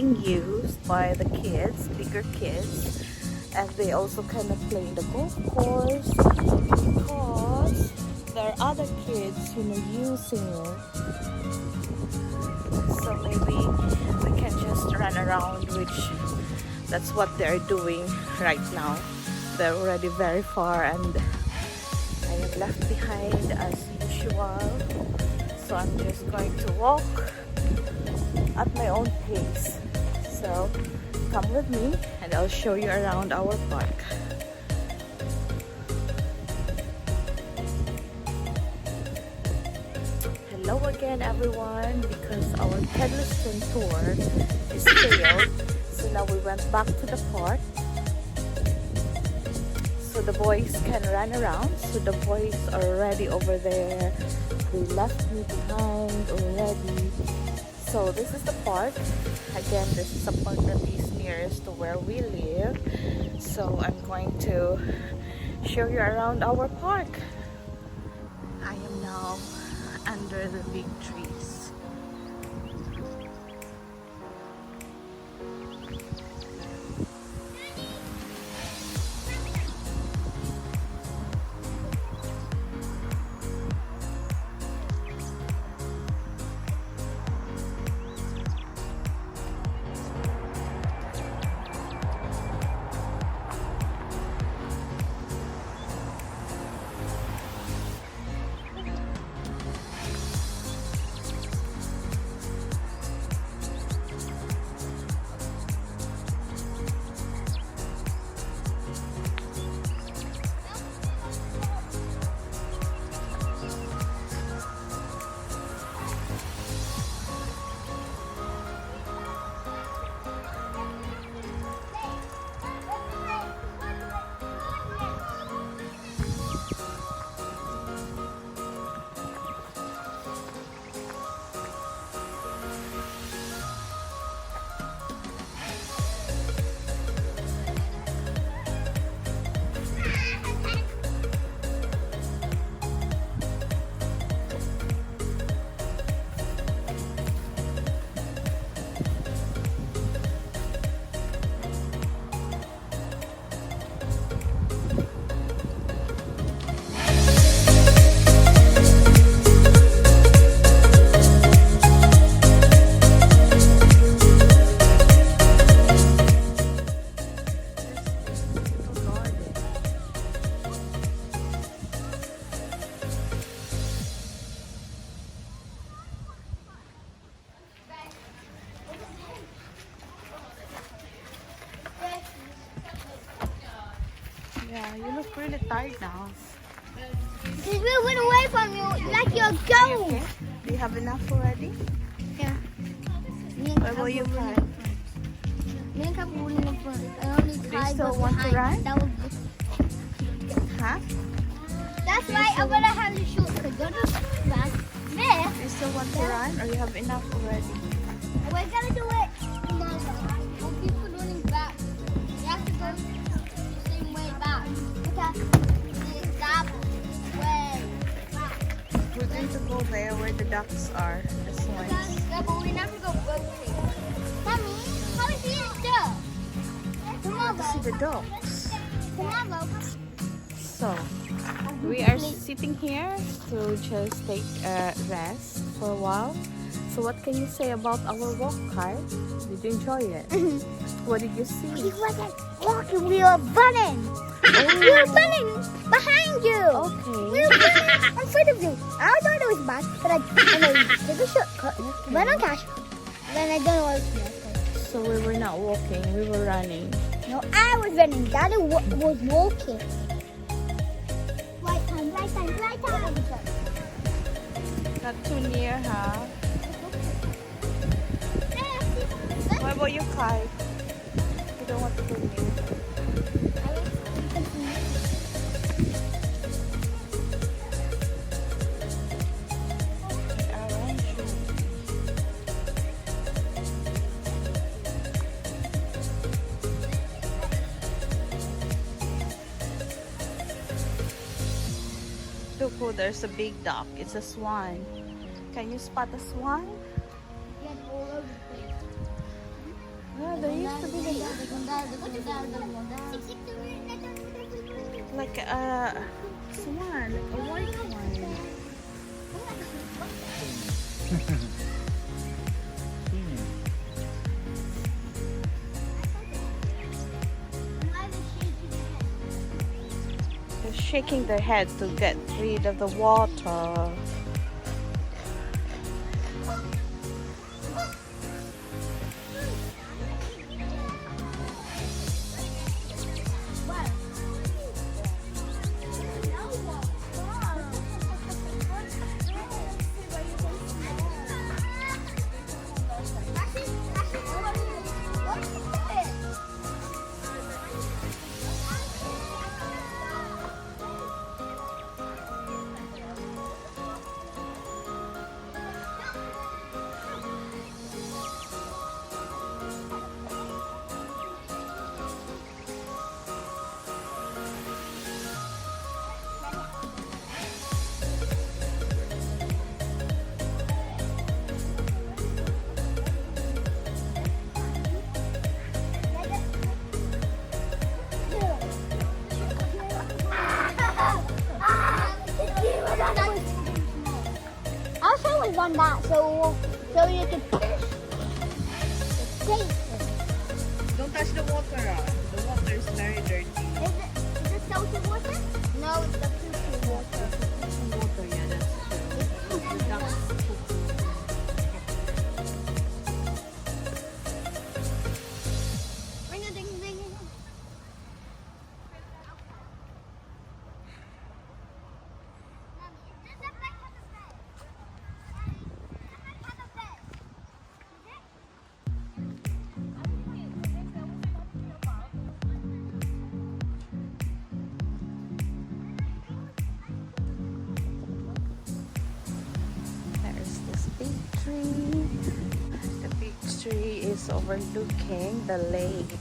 being used by the kids, bigger kids, and they also kind of play in the golf course because there are other kids, using it. So maybe we can just run around, which that's what they're doing right now. They're already very far and I am left behind as usual. So I'm just going to walk at my own pace. So come with me and I'll show you around our park. Hello again everyone, because our Kedleston tour is failed. So now we went back to the park so the boys can run around. So the boys are already over there. They left me behind already. So this is the park. Again, this is a park that is nearest to where we live. So I'm going to show you around our park. I am now under the big trees. Yeah, you look really tired now. Because we went away from you like you're Are you going. okay? Do you have enough already? Yeah. Where will you cry? Me and Papa were in the front. I only Do you cried still was want to behind. run? That was Huh? That's why I'm gonna have to shoot because you're just back there. Do you still want to run or you have enough already? We're gonna do it tomorrow. When people running back, you have to go the same way back. Okay. That way back. We're going to go there where the ducks are. The swans. Yeah, but we never go both ways. Mommy, how is he still? To see the dogs. Tomorrow. So, we are sitting here to just take a rest for a while. So what can you say about our walk, Kai? Did you enjoy it? What did you see? We wasn't walking, we were running. We were running behind you. Okay. We were running in front of you. I thought it was bad, but I took a shortcut. Went on cash. Then I don't know what it was. So we were not walking, we were running. No, I was running. Daddy was walking. Right time, right time, right time. Not too near, huh? What about you, Kai? You don't want to go near. Look, oh, there's a big duck. It's a swan. Can you spot a swan? Like a swan, a white one. They're shaking their head to get rid of the water. I'll show you one that so you can taste it. Don't touch the water. The water is very dirty. Is it salty water? No, it's the poo water. Water, yeah, that's true. The ducks poop. Ring a ding ding. There's this big tree. The big tree is overlooking the lake.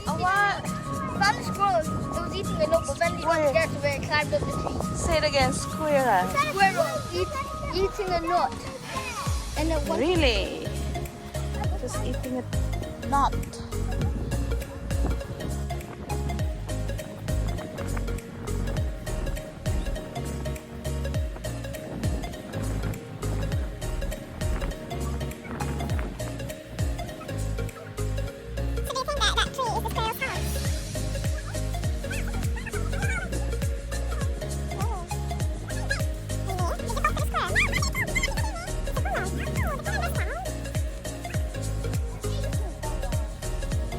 Oh, what? Found a squirrel. It was eating a nut, but then it Where? got scared, so it climbed up the tree. Say it again, squirrel. Squirrel eating a nut, and it went. Really? Just eating a nut.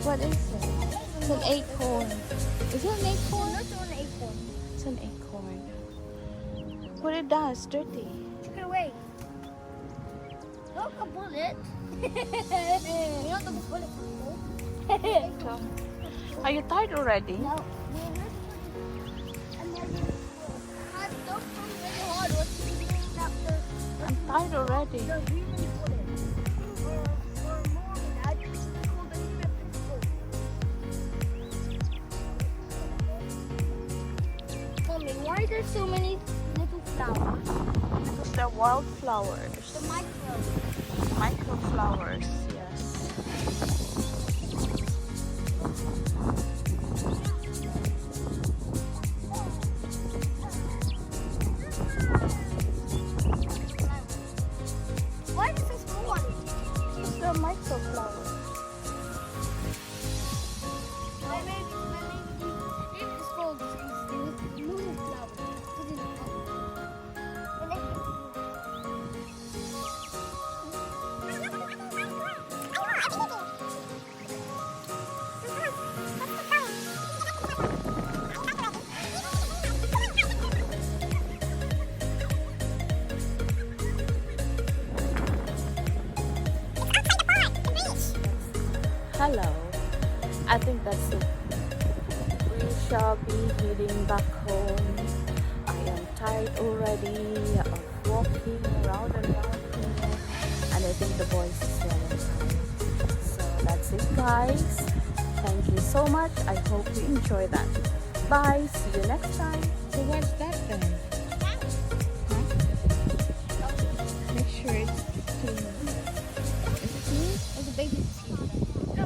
What is it? It's an acorn. Is it an acorn? Not on an acorn. It's an acorn. Put it down, it's dirty. Took it away. Look, a bullet. You know the bullet. So, are you tired already? No. And then I don't really hard. What's I'm tired already. the really bullet? Or more than that. It's called the Tell me, why are there so many little flowers? Because they're wildflowers. The micro. Microflowers, yes. Why is this small one? It's the microflowers. Maybe it's called moon flower. hello. I think that's it. We shall be heading back home. I am tired already of walking around and around here, and I think the boys is running tired. So that's it, guys. Thank you so much. I hope you enjoy that. Bye. See you next time. So what's that then? Huh? Make sure it's clean. Is it clean? There's a baby. No.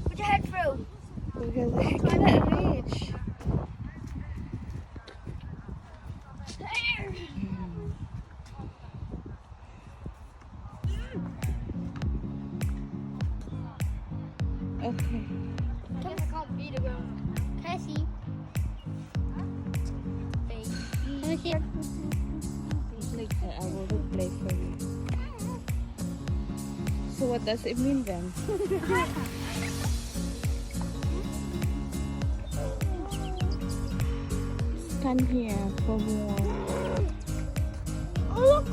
Put your head through. Because I cannot reach. Okay. I can't beat a girl. Cassie. Baby. Later, I will replay for you. So what does it mean then? Stand here for more. Oh, look.